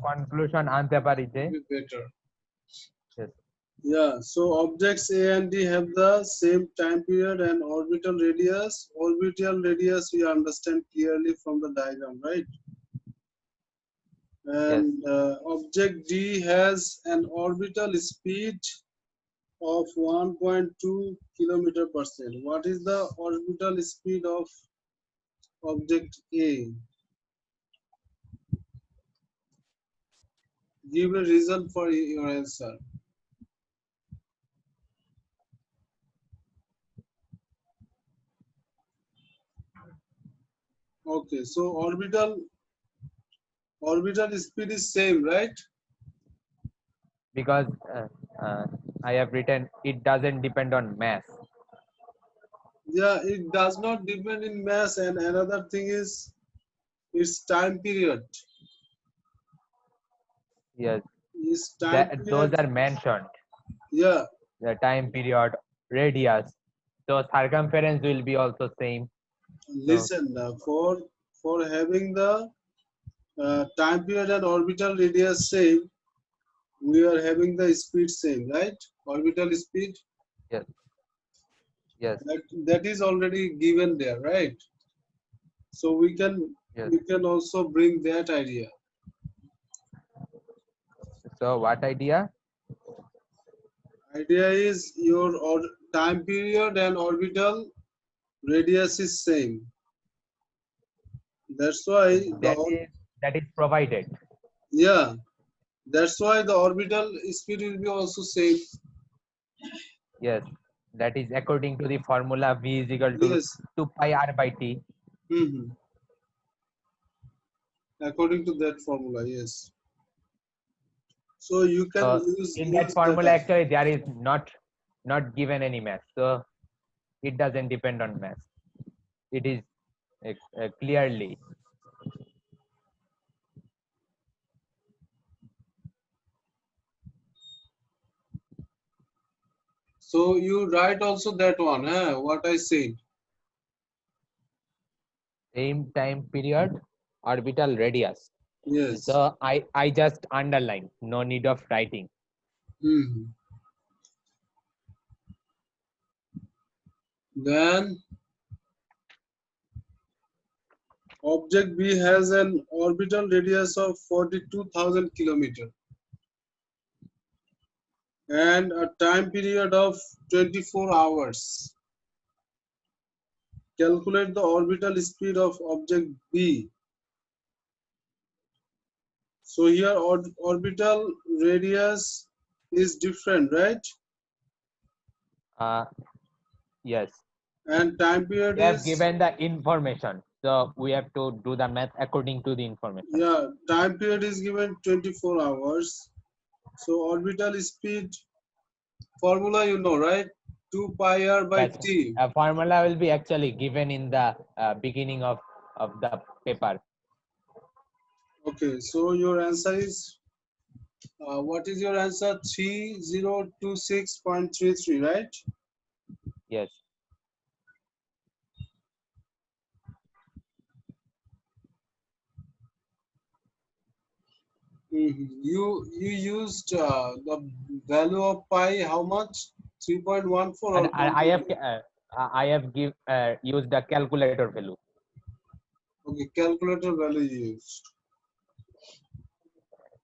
conclusion আনতে পারি যে be better. yes, Yeah, so objects A and D have the same time period and orbital radius. Orbital radius we understand clearly from the diagram, right? yes. And object D has an orbital speed of 1.2 kilometer per second. What is the orbital speed of object A? Give a reason for your answer. Okay, so orbital speed is same, right? Because I have written it doesn't depend on mass. Yeah, it does not depend in mass, and another thing is its time period. Yes, Its time those period. are mentioned. Yeah, The time period, radius. So circumference will be also same. listen. For having the time period and orbital radius same, we are having the speed same, right? Orbital speed. Yes, yes, That is already given there, right? So we yes. can also bring that idea. So what idea? Idea is your time period and orbital radius is same. That's why That is provided. yeah, that's why the orbital speed will be also same. Yes, that is according to the formula v is equal to Yes. 2 pi r by t. According to that formula, yes. So you can use in that formula that. actually there is not given any mass, so it doesn't depend on mass. It is clearly. So you write also that one, what I said. Same time period, orbital radius. Yes. So I just underline, no need of writing. Then object B has an orbital radius of 42,000 kilometer and a time period of 24 hours. Calculate the orbital speed of object B. So here orbital radius is different, right? Yes. And time period They have is given the information, so we have to do the math according to the information. yeah, time period is given 24 hours. So orbital speed formula you know, right? 2 pi r by Yes. t. A formula will be actually given in the beginning of the paper. Okay, so your answer is what is your answer? 3026.33, right? Yes. You used the value of pi how much? 3.14 or And I have used the calculator value. okay, calculator value you used.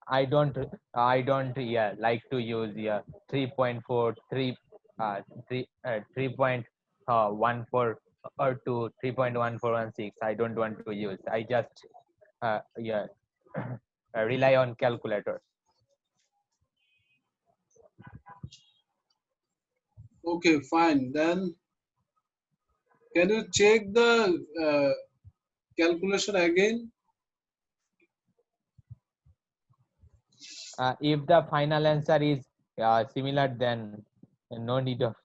I don't like to use 3.4 3.14 or to 3.1416. I don't want to use. I just rely on calculator. Okay, fine. Then can you check the calculation again? If the final answer is similar, then no need of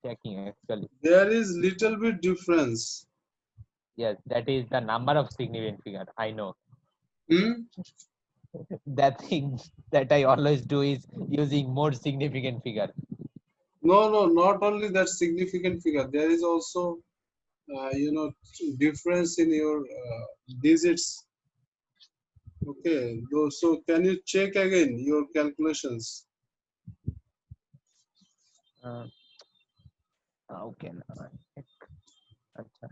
checking actually. There is little bit difference. Yes, that is the number of significant figure. I know. That thing that I always do is using more significant figure. No, not only that significant figure. There is also difference in your digits. Okay, so can you check again your calculations? Uh, okay. Acha.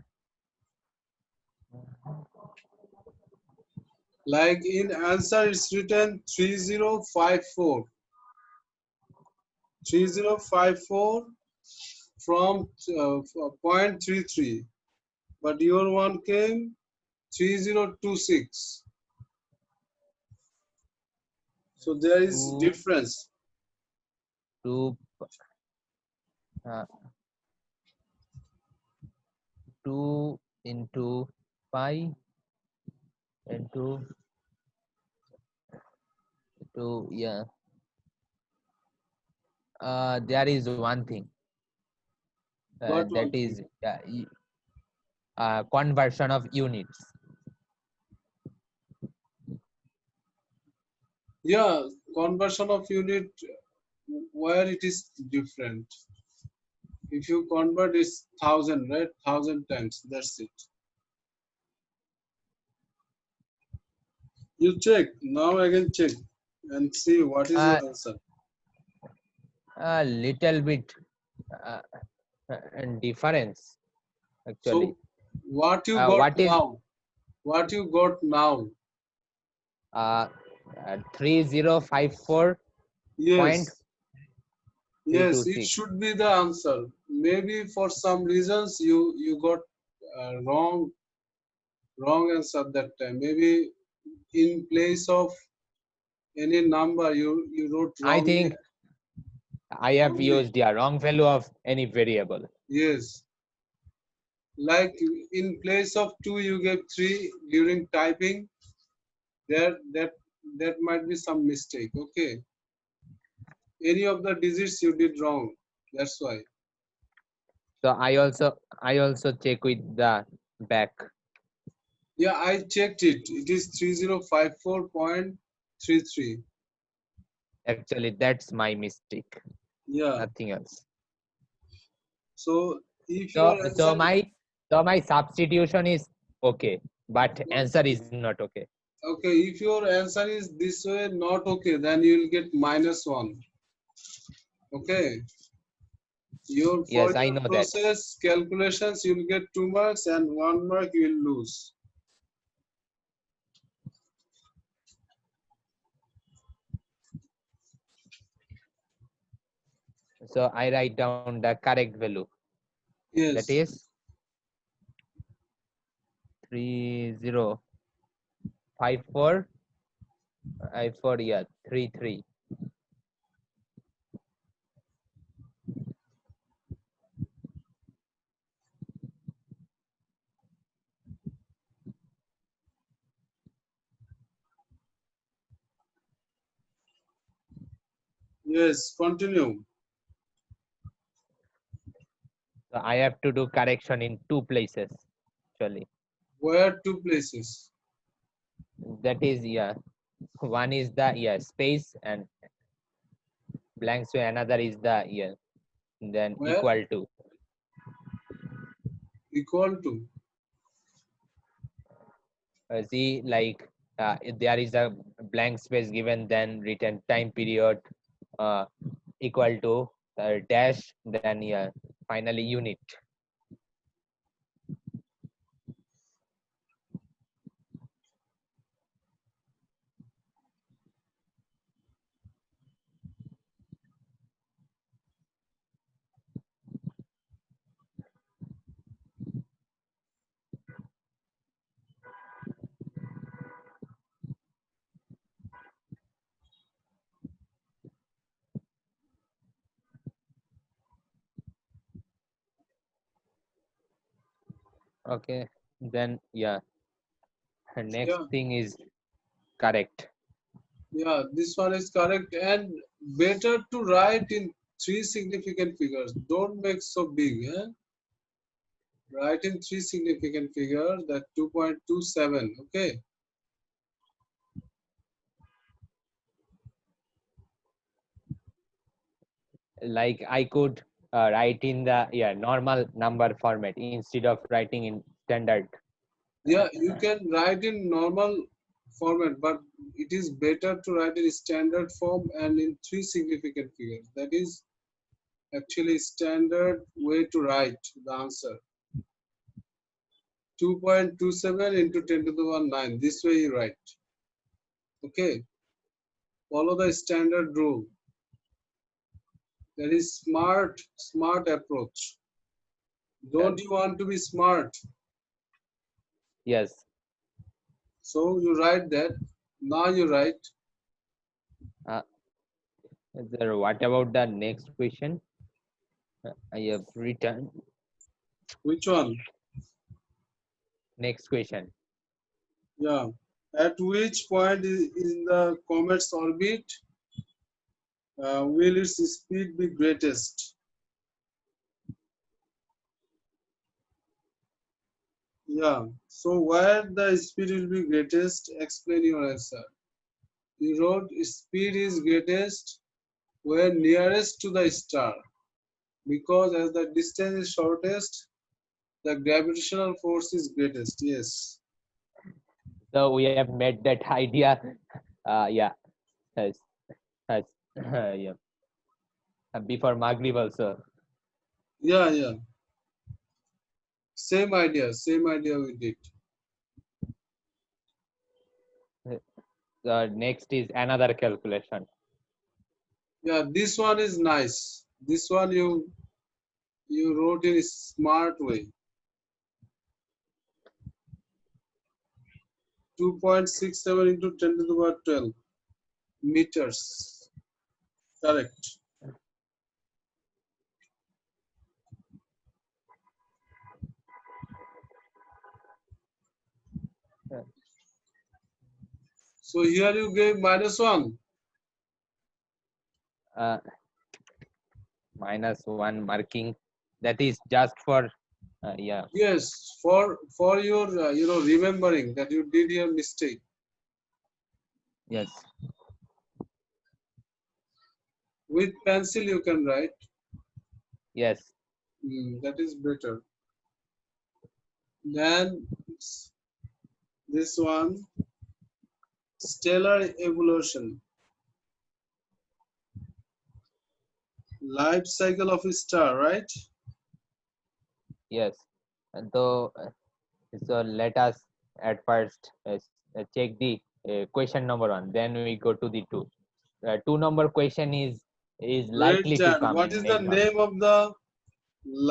Like in answer, it's written 3054. 3054 from 0.33, but your one came 3026. So there is Two, difference. two, uh, 2 into pi into 2. Yeah. There is one thing What that one thing? is conversion of units. Yeah, conversion of unit where it is different. If you convert it's 1000, right? 1000 times. That's it. You check now again. Check and see what is your Uh, answer. a little bit uh, difference actually. So what you got What is now? What you got now? uh, 3054.326? Yes, yes, it should be the answer. Maybe for some reasons you got wrong answer that time. Maybe in place of any number you wrote I wrongly. think I have Wrongly. used the wrong value of any variable. Yes, like in place of 2 you gave 3 during typing. There that might be some mistake. Okay, any of the digits you did wrong. That's why. So I also check with the back. Yeah, I checked it. It is 3054.33. Actually, that's my mistake. Yeah. Nothing else. So if So your so answer my so my substitution is okay, but answer is not okay. okay, if your answer is this way, not okay, then you will get -1. Okay. Your Yes, for I your know that. process calculations, you will get 2 marks and 1 mark you will lose. So I write down the correct value. That Yes. is 3054. I for yeah 33. Yes. Continue. So I have to do correction in two places actually. Where two places? That is yeah. One is the yeah space and blank space. Another is the yeah then Where? equal to. Equal to. See like if there is a blank space given, then written time period uh, equal to dash, then yeah finally unit. Okay, then yeah next Yeah. thing is correct. Yeah. This one is correct and better to write in three significant figures. Don't make so big. Eh? Write in three significant figures that 2.27. Okay. Like I could write in the yeah normal number format instead of writing in standard. Yeah, you can write in normal format, but it is better to write in standard form and in three significant figures. That is actually standard way to write the answer. 2.27 into 10 to the 1 9. This way you write. Okay. Follow the standard rule. That is smart approach. Yes. Don't you want to be smart? Yes. So you write that. Now you write. Uh, Sir, what about the next question? I have written Which one? next question. Yeah. At which point in the comet's orbit will its speed be greatest? Yeah. So where the speed will be greatest, explain your answer. You wrote speed is greatest where nearest to the star, because as the distance is shortest, the gravitational force is greatest. Yes. So we have made that idea. Yeah. Yes. Yes. Yeah. Before Maghrib also. Yeah, yeah. Same idea we did. The next is another calculation. Yeah, this one is nice. This one you wrote in a smart way. 2.67 into 10 to the power 12 meters. Correct. So here you gave -1. Uh, -1 marking. That is just for yeah. Yes, for your remembering that you did your mistake. Yes. With pencil you can write. Yes. That is better. Then this one, stellar evolution, life cycle of a star, right? Yes. So so let us at first check the question number 1. Then we go to the 2. 2 number question is Red likely to giant. come What in is the exam. name of the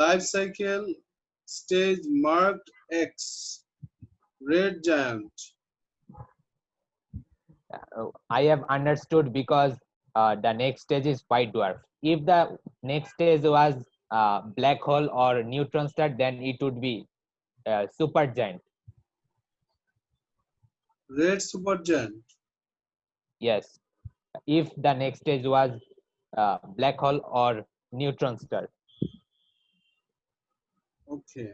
life cycle stage marked X? Red giant. I have understood because the next stage is white dwarf. If the next stage was black hole or neutron star, then it would be super giant. Red supergiant. Yes. If the next stage was black hole or neutron star. Okay.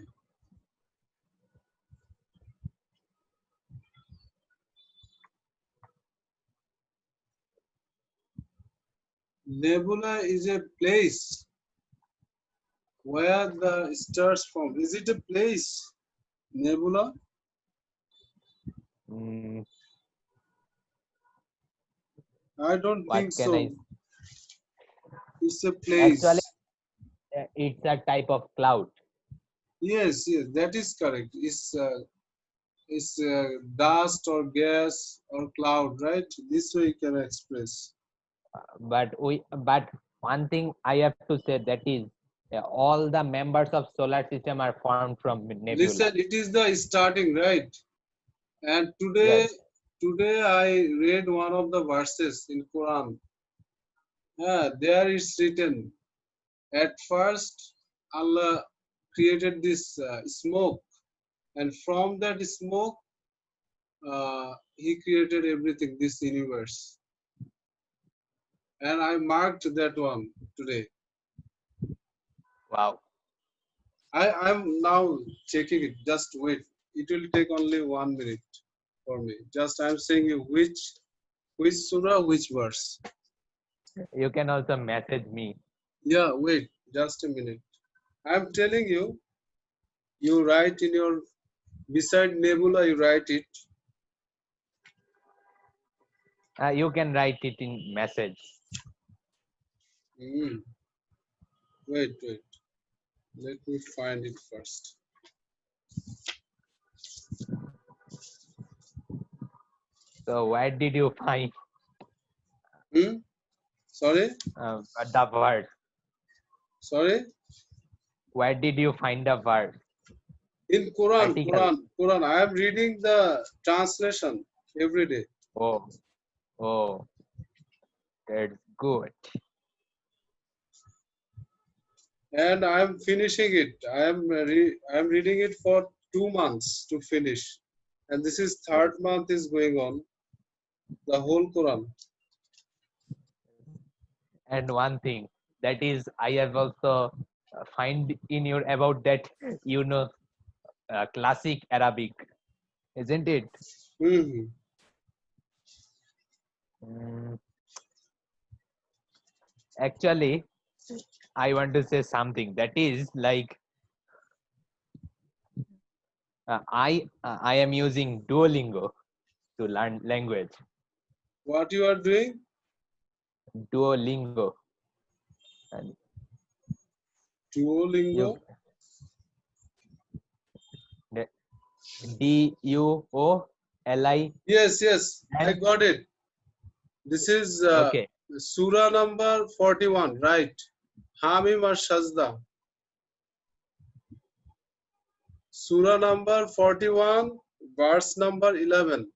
Nebula is a place where the stars form. Is it a place? Nebula? Mm, I don't what think can I? so. It's a Actually, place. it's a type of cloud. Yes, yes, that is correct. It's dust or gas or cloud, right? This way you can express. But one thing I have to say, that is all the members of solar system are formed from nebula. Listen, it is the starting, right? And today, Yes. today I read one of the verses in Quran. There is written, at first Allah created this smoke, and from that smoke, He created everything, this universe. And I marked that one today. Wow. I'm now checking it. Just wait. It will take only 1 minute for me. Just I'm saying you which surah, which verse. You can also message me. Yeah, wait, just a minute. I'm telling you, you write in your beside nebula, you write it. You can write it in message. Hmm. Wait, wait. Let me find it first. So where did you find Hmm? Sorry? the word? Sorry? Where did you find the word? In Quran, Article. Quran. I am reading the translation every day. Oh, oh, that's good. And I am finishing it. I am reading it for 2 months to finish. And this is Yes. third month is going on. The whole Quran. And one thing that is, I have also find in your about that classic Arabic, isn't it? Hmm. Mm, actually, I want to say something that is like I am using Duolingo to learn language. What you are doing? Duolingo, and Duolingo. you Duoli. Yes, yes. I And got it. This is okay, Surah number 41, right? Hamim or Shazda. Surah number 41, verse number 11.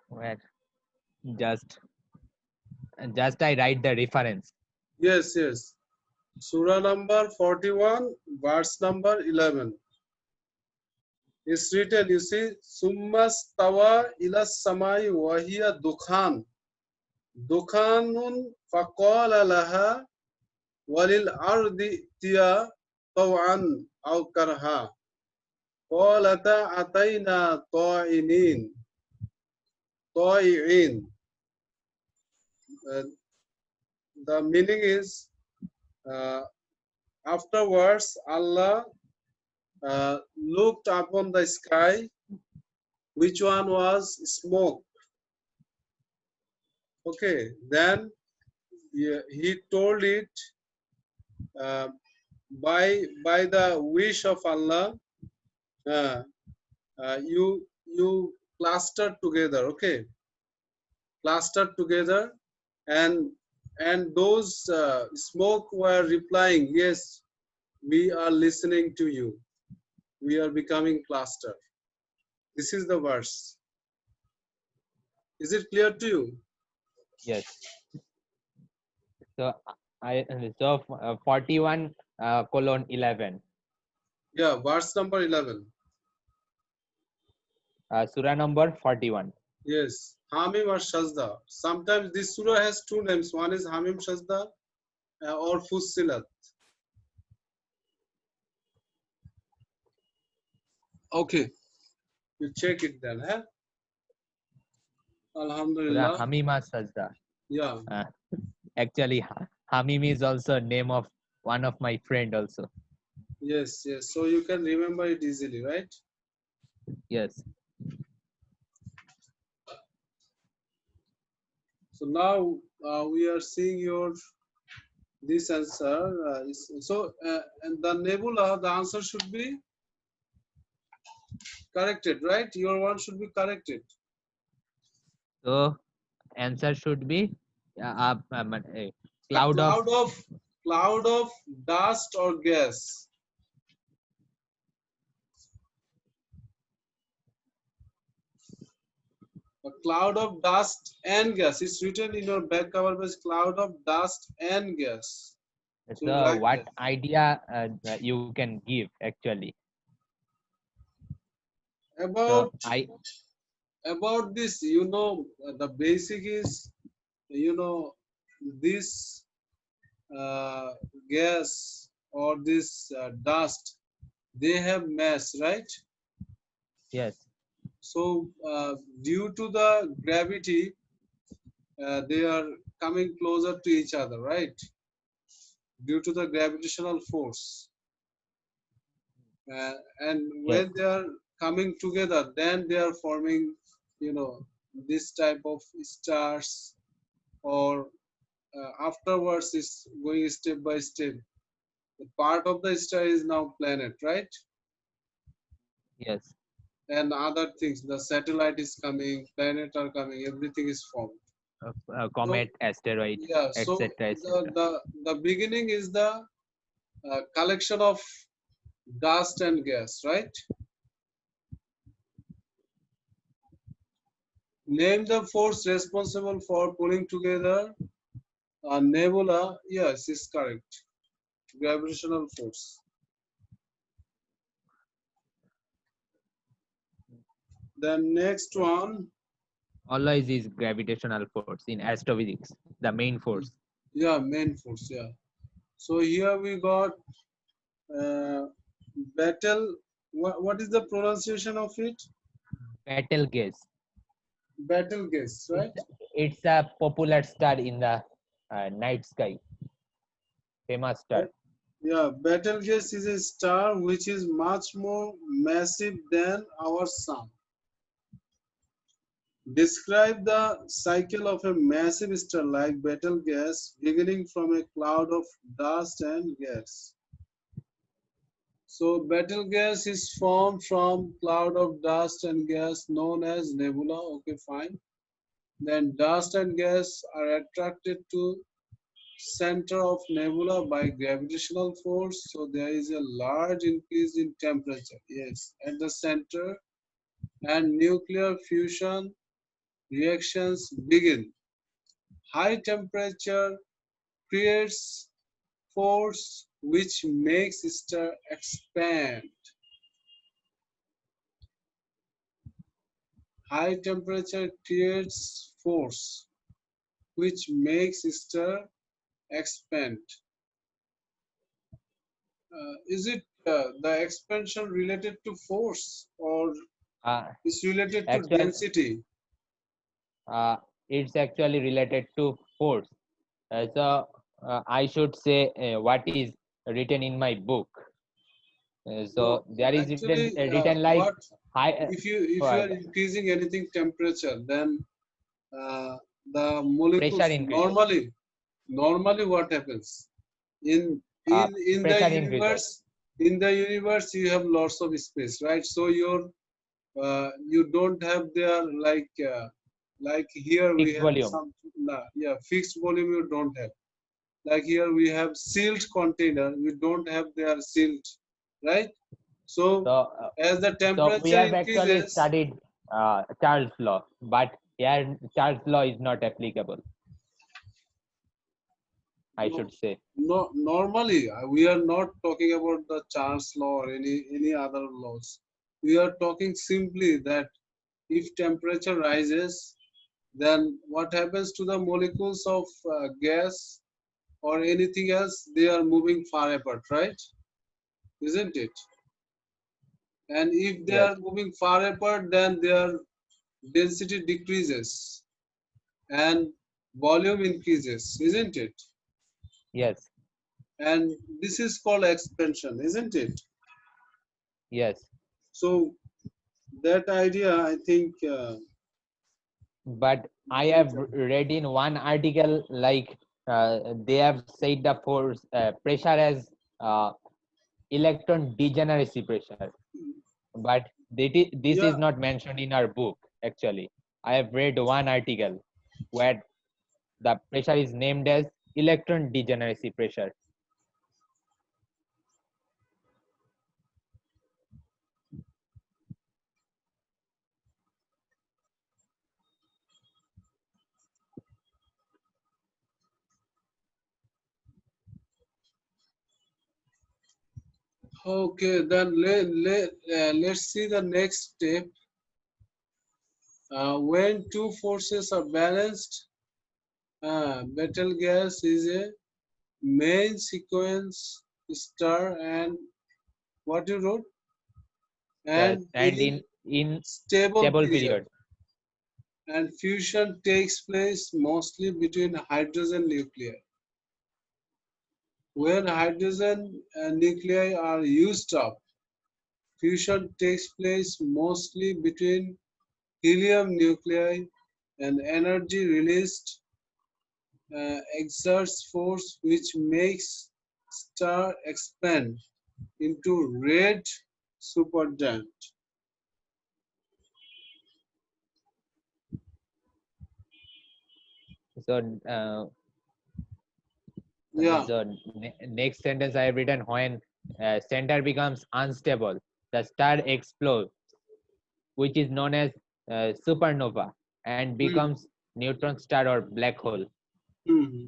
where just just I write the reference. Yes, yes. Surah number 41, verse number 11. It's written, you see, Summa stawa ila samai wahiya dukhan. Dukhanun faqala laha walil ardi tiya taw'an aw karha. Qalata atayna ta'inin. Ta'i'in. Uh, the meaning is, uh, afterwards, Allah looked upon the sky, which one was smoke. Okay, then he told it, uh, by the wish of Allah, uh, you clustered together. Okay, clustered together, and those smoke were replying, yes, we are listening to you. We are becoming cluster. This is the verse. Is it clear to you? Yes. So 41 colon 11. Yeah, verse number 11. Surah number 41. Yes, Hamim or Shazda. Sometimes this surah has two names. One is Hamim Shazda or Fussilat. Okay, you check it then. Eh? Surah Alhamdulillah. Hamima Sajda. Yeah, Uh, actually, Hamim is also name of one of my friend also. yes, yes. So you can remember it easily, right? Yes. So now we are seeing your this answer. And the nebula, the answer should be corrected, right? Your one should be corrected. So answer should be a A cloud of cloud of dust or gas. A cloud of dust and gas. It's written in your back cover page, cloud of dust and gas. So you so write what that. idea you can give actually. So About this, the basic is, you know, this uh, gas or this dust, they have mass, right? yes, So due to the gravity, they are coming closer to each other, right? Due to the gravitational force. and Yes. when they are coming together, then they are forming, you know, this type of stars, or afterwards is going step by step. The part of the star is now planet, right? Yes. And other things, the satellite is coming, planet are coming, everything is formed. So Comet, asteroid, yeah, so etc., the etc. the, the beginning is the collection of dust and gas, right? Name the force responsible for pulling together a nebula. Yes, is correct. Gravitational force. The next one, Always is gravitational force in astrophysics, the main force. yeah, main force. Yeah. So here we got uh, battle. What is the pronunciation of it? Betelgeuse. Battle gas, It's right? it's a popular star in the night sky, famous star. Yeah, Betelgeuse is a star which is much more massive than our sun. Describe the cycle of a massive star like Betelgeuse beginning from a cloud of dust and gas. So Betelgeuse is formed from cloud of dust and gas known as nebula. Okay, fine. Then dust and gas are attracted to center of nebula by gravitational force, so there is a large increase in temperature, yes, at the center, and nuclear fusion reactions begin. High temperature creates force which makes star expand. High temperature creates force which makes star expand. Is it the expansion related to force, or Uh, is related to actual, density? uh, it's actually related to force. So I should say what is written in my book. No, So there is actually, written like what high if you are increasing anything temperature, then uh, the pressure molecules increases. normally what happens in Uh, in the Pressure increases. universe you have lots of space, right? So you don't have there like here we Fixed have volume. some, yeah, fixed volume you don't have. Like here we have sealed container, we don't have their sealed, right? So, So as the so we temperature have actually increases, studied Charles' law, but here Charles' law is not applicable, I no, should say. no, normally we are not talking about the Charles law or any other laws. We are talking simply that if temperature rises, then what happens to the molecules of gas or anything else? They are moving far apart, right? Isn't it? And if they Yes, are moving far apart, then their density decreases and volume increases, isn't it? yes, And this is called expansion, isn't it? yes. So that idea, I think, But I very have important. read in one article like they have said the force pressure as uh, electron degeneracy pressure, but this Yeah. is not mentioned in our book. Actually, I have read one article where the pressure is named as electron degeneracy pressure. Okay, then let's see the next step. When two forces are balanced, metal gas is a main sequence star, and what you wrote, Yes, and and in in stable stable period, period. and fusion takes place mostly between hydrogen nuclei. When hydrogen nuclei are used up, Fusion takes place mostly between helium nuclei, and energy released exerts force which makes star expand into red supergiant. So, Yeah. so next sentence I have written, when center becomes unstable, the star explodes, which is known as supernova, and Hmm. becomes neutron star or black hole. Hmm.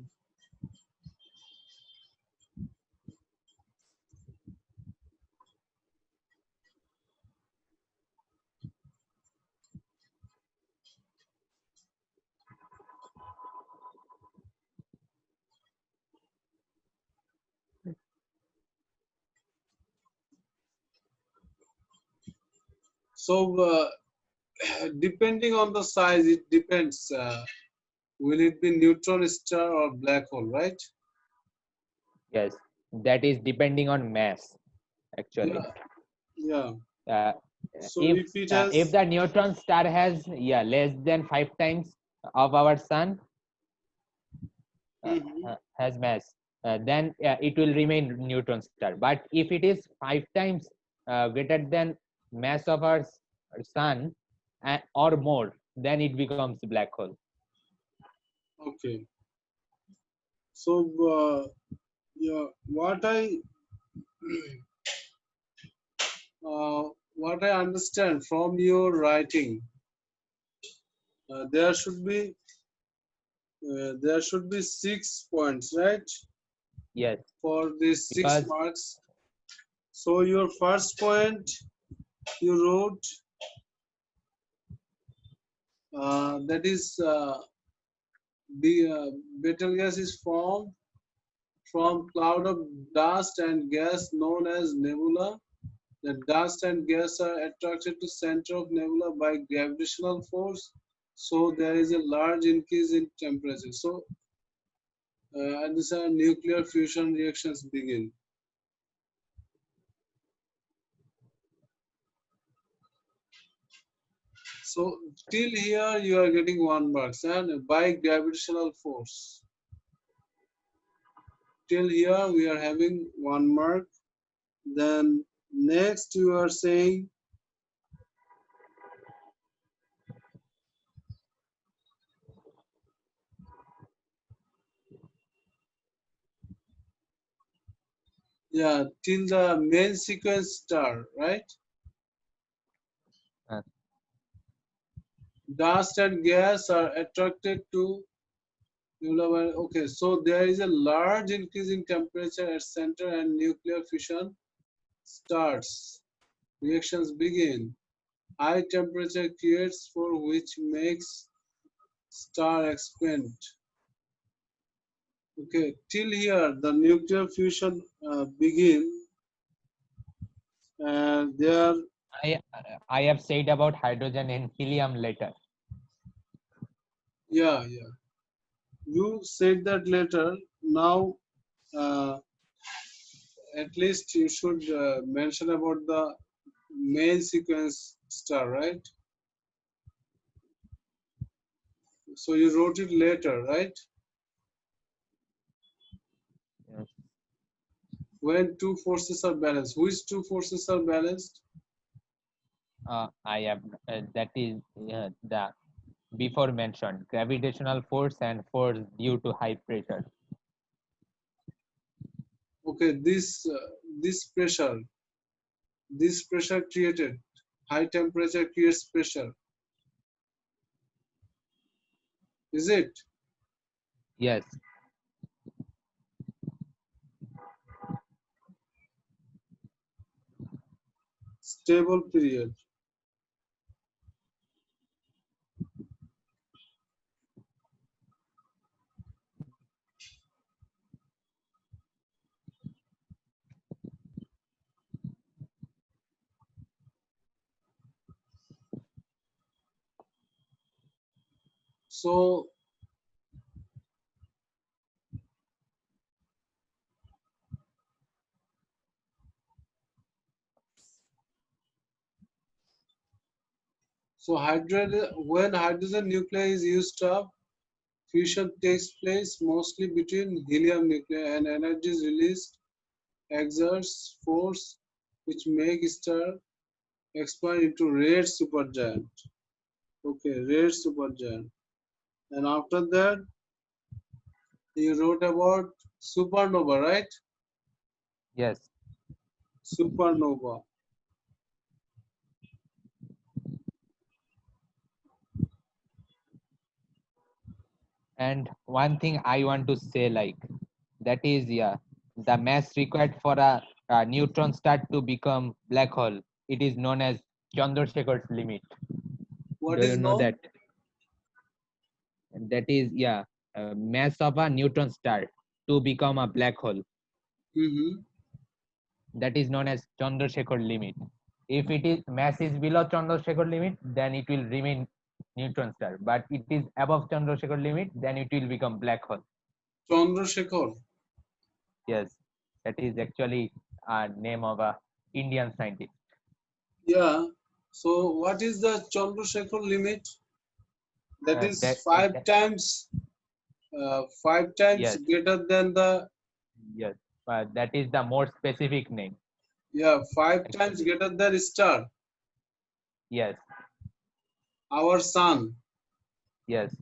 So, depending on the size, it depends. Will it be neutron star or black hole, right? Yes, that is depending on mass actually. Yeah. Yeah. Uh, So if it if has, the neutron star has, yeah, less than 5 times of our sun, Mhm. has mass, then it will remain neutron star. But if it is 5 times greater than mass of our sun, or more, then it becomes black hole. Okay. So, yeah, uh, what I understand from your writing, uh, there should be there should be 6 points, right? Yes, For these six because marks. So your first point you wrote that is the Betelgeuse is formed from cloud of dust and gas known as nebula. The dust and gas are attracted to center of nebula by gravitational force, so there is a large increase in temperature. So and these are nuclear fusion reactions begin. So till here you are getting 1 mark and by gravitational force. Till here we are having 1 mark. Then next you are saying yeah till the main sequence star, right? uh, Dust and gas are attracted to nebula. Okay, so there is a large increase in temperature at center and nuclear fission starts. Reactions begin. High temperature creates for which makes star expand. Okay, till here the nuclear fusion begin and there, I I have said about hydrogen and helium later. yeah. You said that later. Now, uh, at least you should mention about the main sequence star, right? So you wrote it later, right? Yes. When two forces are balanced. Which two forces are balanced? I have that is the before mentioned gravitational force and force due to high pressure. Okay, this pressure created. High temperature creates pressure. Is it? Yes. Stable period. So So when hydrogen nuclei is used up, fusion takes place mostly between helium nuclei and energy is released exerts force which make star expand into red supergiant. Okay, red supergiant. And after that, you wrote about supernova, right? Yes. Supernova. And one thing I want to say, like, that is, yeah, the mass required for a neutron star to become black hole. It is known as Chandrasekhar's limit. What Do is you know known? that? That is, yeah, mass of a neutron star to become a black hole. Mm-hmm. That is known as Chandrasekhar limit. If it is mass is below Chandrasekhar limit, then it will remain neutron star. But it is above Chandrasekhar limit, then it will become black hole. Chandrasekhar. Yes, that is actually a name of a Indian scientist. Yeah. So what is the Chandrasekhar limit? That is five times Yes, greater than the yes, that is the more specific name yeah 5 times actually. greater than star, Yes, our sun. yes,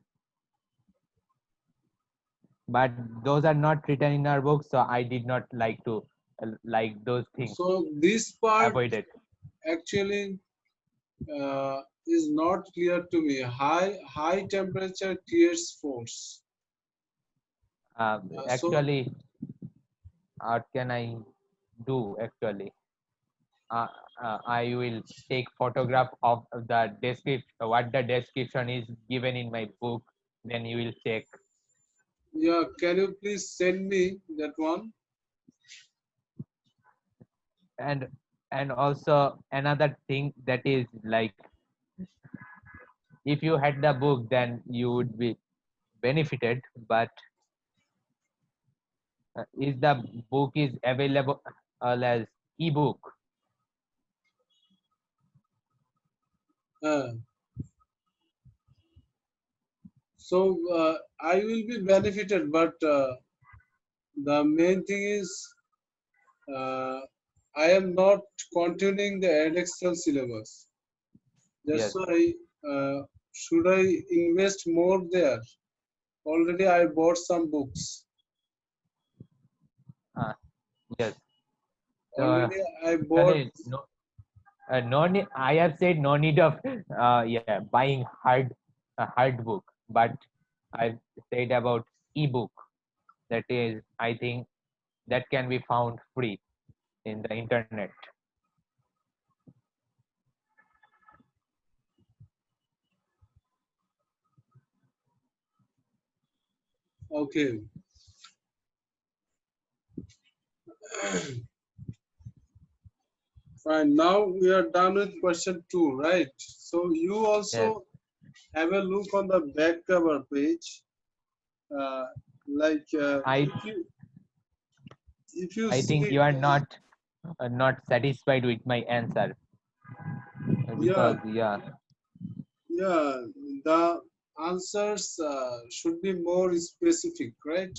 but those are not written in our book, so I did not like to like those things. So this part Avoid it. actually is not clear to me. High temperature creates force. So Actually, what can I do? Actually, uh, I will take photograph of the description, what the description is given in my book. Then you will check. yeah, can you please send me that one? and and also another thing that is like, if you had the book, then you would be benefited. But is the book is available as ebook? Uh, so I will be benefited, but the main thing is uh, I am not continuing the Edexcel syllabus. That's Yes. why should I invest more there? Already I bought some books. uh, yes. So Already I bought. actually, no need, I have said no need of yeah, buying a hard book, but I've said about ebook. That is, I think, that can be found free in the internet. Okay. Fine. Now we are done with question 2, right? So you Yes, also have a look on the back cover page. Uh, like i if you I think see, you are not satisfied with my answer, yeah, because yeah, yeah, the answers should be more specific, right?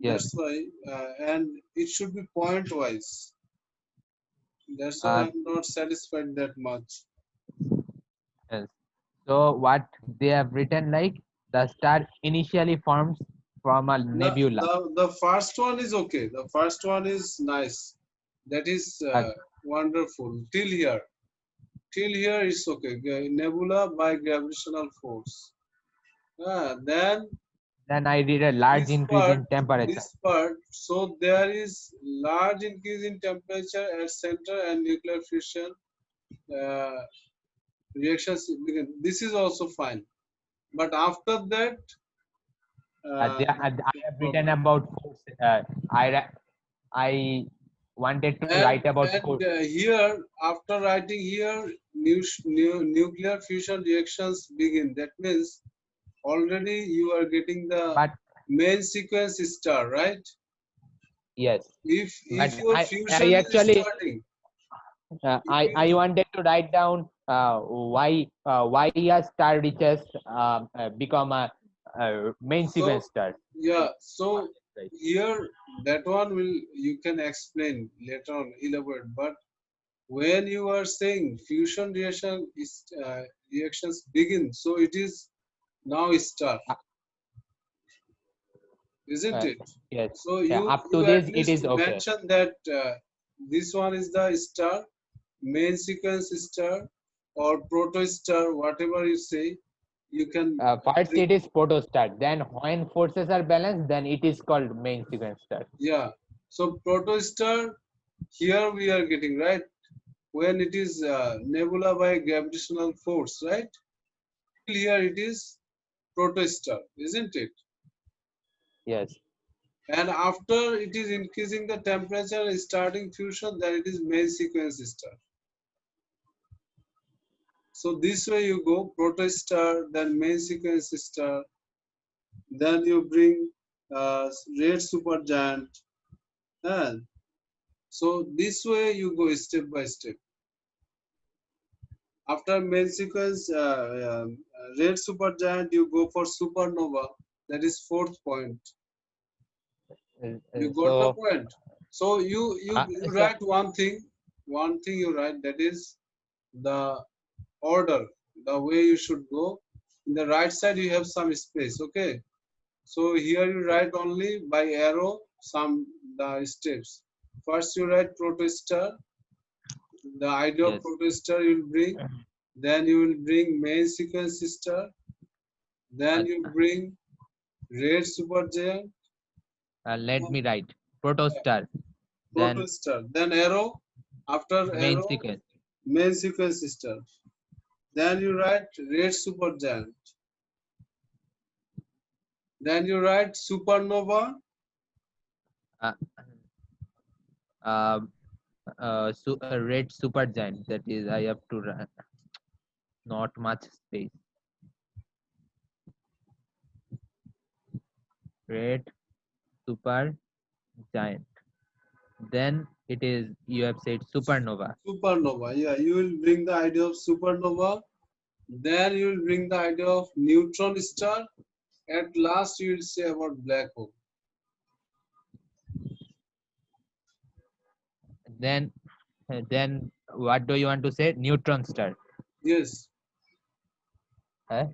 yes, That's why, and it should be point wise. That's why uh, I'm not satisfied that much. yes. So what they have written, like, the star initially forms from a The, nebula. the first one is okay. The first one is nice. That is Uh, wonderful. Till here. Till here it's okay. Nebula by gravitational force. Then then I did a large this increase part, in temperature. this part. So there is large increase in temperature at center and nuclear fission uh, reactions begin. This is also fine. But after that, I the have written problem. about force. I wanted to write about force. And here, after writing here, nuclear fusion reactions begin. That means already you are getting the But main sequence star, right? yes, If but your I fusion is actually starting, I wanted to write down why a star reaches become a main So sequence star. yeah, so Right. here that one will you can explain later on, elaborate. But when you are saying fusion reaction is reactions begin, so it is now start, Uh, isn't uh, it? yes. So Yeah, you up to you at this it least is okay. mention that this one is the star, main sequence star, or proto star, whatever you say, you can First bring. it is protostar. Then when forces are balanced, then it is called main sequence star. Yeah. So proto star here we are getting right when it is nebula by gravitational force, right? Till here it is protostar, isn't it? Yes. And after it is increasing the temperature, starting fusion, then it is main sequence star. So this way you go protostar, then main sequence star, then you bring red supergiant, and so this way you go step by step. After main sequence red supergiant, you go for supernova. That is fourth point. You got my So, point. So you so write one thing you write, that is the order, the way you should go. In the right side you have some space. Okay. So here you write only by arrow some the steps. First you write protostar, the idea of yes. protostar you will bring. Then you will bring main sequence star. Uh, Then you bring red supergiant, Let me write protostar. Then protostar. Then arrow. After main arrow, sequence. main sequence star. Then you write red supergiant. Then you write supernova. Uh, uh, Red super giant. That is, I have to not much space. Red super giant. Then it is, you have said supernova. Supernova. Yeah, you will bring the idea of supernova. Then you will bring the idea of neutron star. At last, you will say about black hole. Then what do you want to say? Neutron star. Yes. Huh?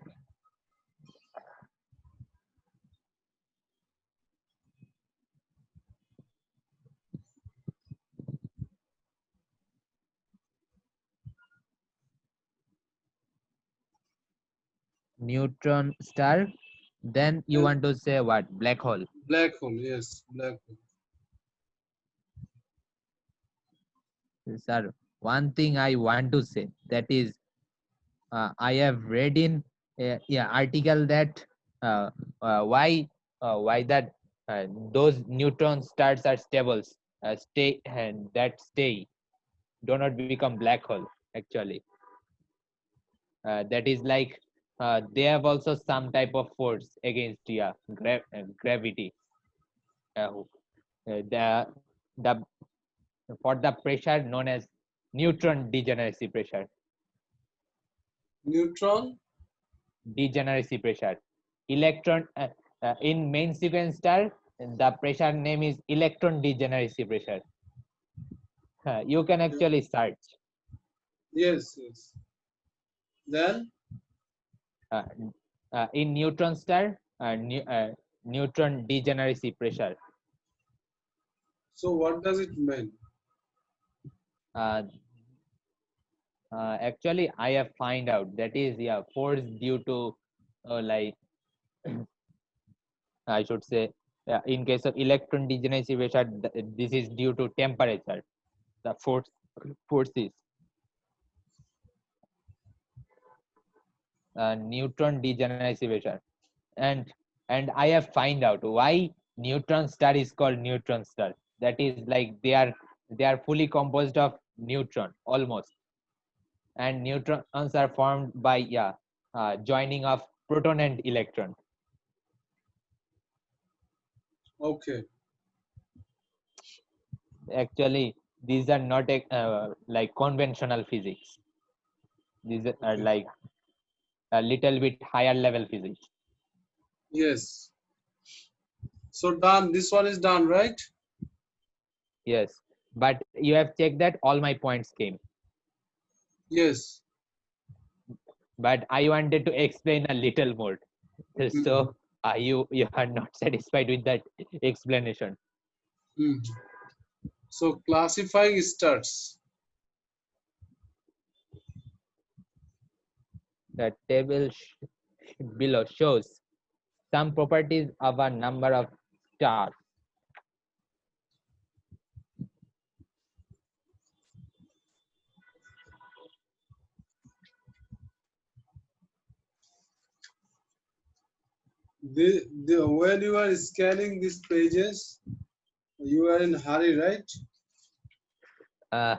Neutron star. Then you And want to say what? Black hole. black hole. Yes, black hole. Sir, one thing I want to say, that is, I have read in article that uh, why that those neutron stars are stables, stay and that stay, do not become black hole actually. That is like, they have also some type of force against gravity. The for the pressure known as neutron degeneracy pressure. Neutron. Degeneracy pressure. Electron in main sequence star, the pressure name is electron degeneracy pressure. You can actually search. Yes, yes. Then, uh, in neutron star, neutron degeneracy pressure. so what does it mean? uh, Actually I have find out that is, yeah, force due to like I should say, in case of electron degeneracy pressure, this is due to temperature. The forces, neutron degeneracy pressure. And and I have find out why neutron star is called neutron star. That is like, they are fully composed of neutron almost, and neutrons are formed by, joining of proton and electron. Okay. Actually these are not like conventional physics. These are Okay. like a little bit higher level physics. Yes. So done. This one is done, right? Yes, but you have checked that all my points came. Yes. But I wanted to explain a little more. Mhm. So you are not satisfied with that explanation. Mhm. So classifying stars. The table below shows some properties of a number of stars. When you are scanning these pages, you are in hurry, right? Uh,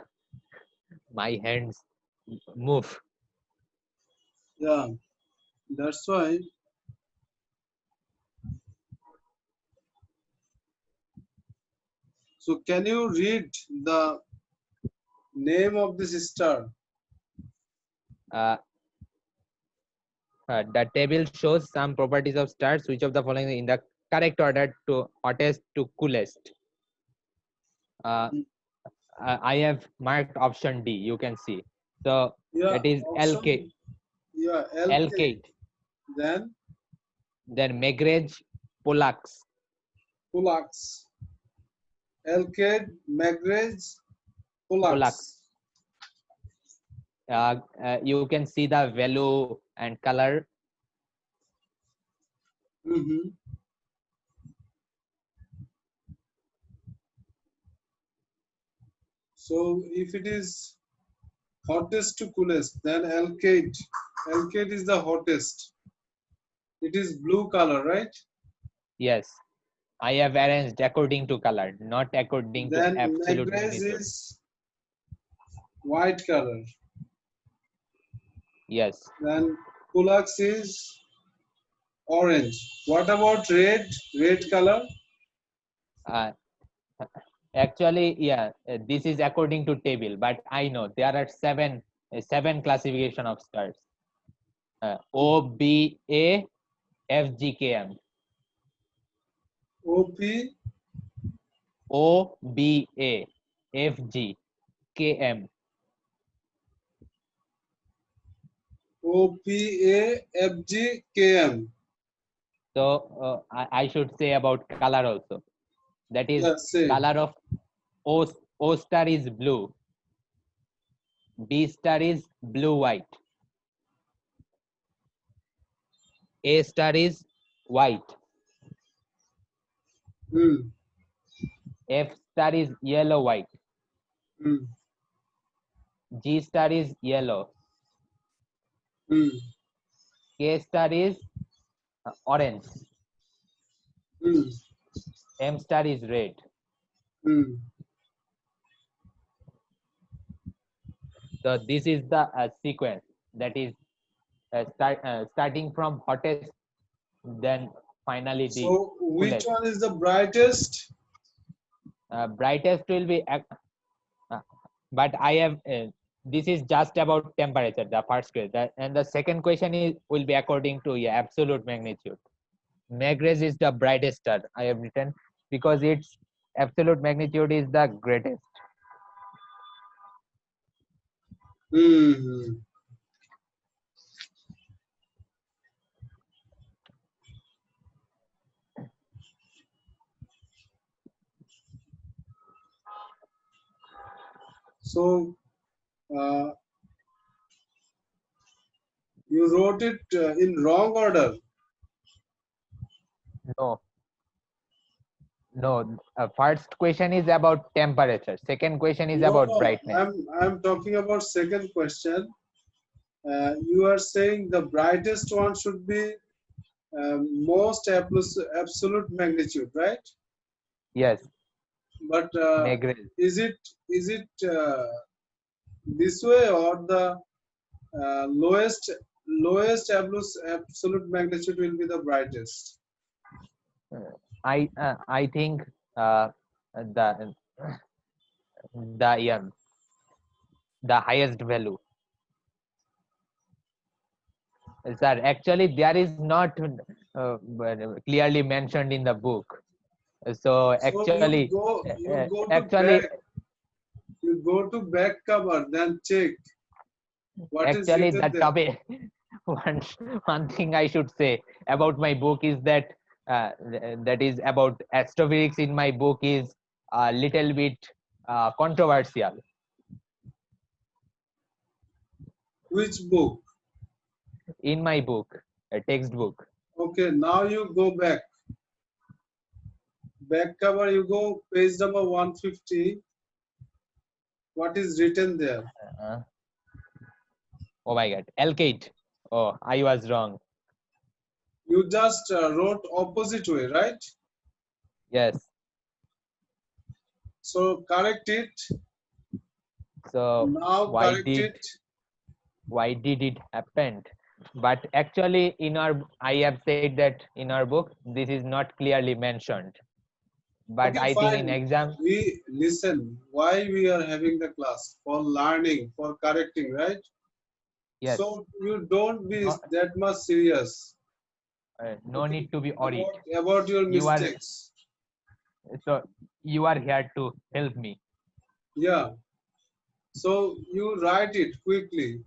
my hands move. Yeah. That's why. So can you read the name of this star? Uh, the table shows some properties of stars. Which of the following in the correct order to hottest to coolest? Uh, I have marked option D. You can see. So Yeah. that is Option. Yeah. LK. Alkate, Then then Megrez, Pollux. Pulax. Alkyd, Magrez, Pollux. Pulax. You can see the value and color. Mm-hmm. So if it is hottest to coolest, then Alkyd. Alkyd is the hottest. It is blue color, right? Yes, I have arranged according to color, not according to Then absolute Magrez magnitude. is white color. Yes. Then Pulax is orange. What about red? Red color? Uh, Actually, yeah, this is according to table, but I know there are seven classification of stars. O, B, A, F, G, K, M. OP, O, B, A, F, G, K, M. OPAFGKM. So I should say about color also. That is Yeah, say. color of O star is blue, B star is blue white, A star is white, Hmm. F star is yellow white, Hmm. G star is yellow, Hmm. K star is orange, Hmm. M star is red. Hmm. So this is the sequence, that is starting from hottest, then finally the So, which coolest. one is the brightest? Brightest will be uh, but I have this is just about temperature, the first question, and the second question is will be according to, yeah, absolute magnitude. Megrez is the brightest star I have written because its absolute magnitude is the greatest. Hmm. So, uh, you wrote it in wrong order. No, no. First question is about temperature. Second question is No, about no. brightness. I'm talking about second question. You are saying the brightest one should be most absolute magnitude, right? Yes, But Megrez. is it this way or the lowest absolute magnitude will be the brightest? I think the the yeah, the highest value. Sir, actually, there is not clearly mentioned in the book. So So you actually, go to actually, back, you go to back cover, then check what is actually, written that there. topic. one one thing I should say about my book is that that is about astrophysics in my book is a little bit controversial. Which book? In my book, a textbook. Okay, now you go back. Back cover, you go page number 150. What is written there? Uh, oh my God, Alkate. Oh, I was wrong. You just wrote opposite way, right? Yes. So correct it. So Now why correct did it. why did it happen? But actually, in our I have said that in our book this is not clearly mentioned. But Okay, I think in fine. exam, We listen. Why we are having the class? For learning, for correcting, right? yes, So you don't be no, that much serious. no Okay, need to be worried. about your You are mistakes. so you are here to help me. Yeah. So you write it quickly.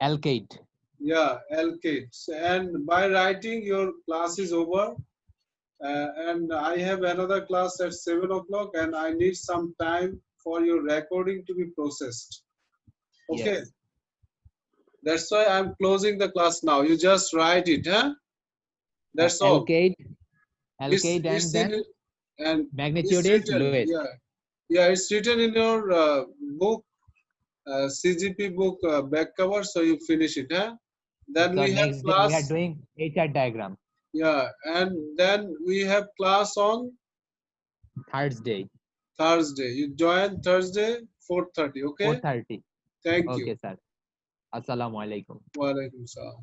Alkate. Yeah, LK. And by writing, your class is over. And I have another class at 7 o'clock, and I need some time for your recording to be processed. Okay, Yes. that's why I'm closing the class now. You just write it, huh? That's all. Alkate. It's Alkate, and it's in then and magnitude it's is written. lowest. Yeah, yeah. It's written in your book, CGP book back cover. So you finish it, huh? Then So we have next day we are class. doing HR diagram. Yeah, and then we have class on Thursday, Thursday. You join Thursday 4:30. Okay. 4:30. Thank you. Okay, sir. Assalamu alaikum. Walaikum salam.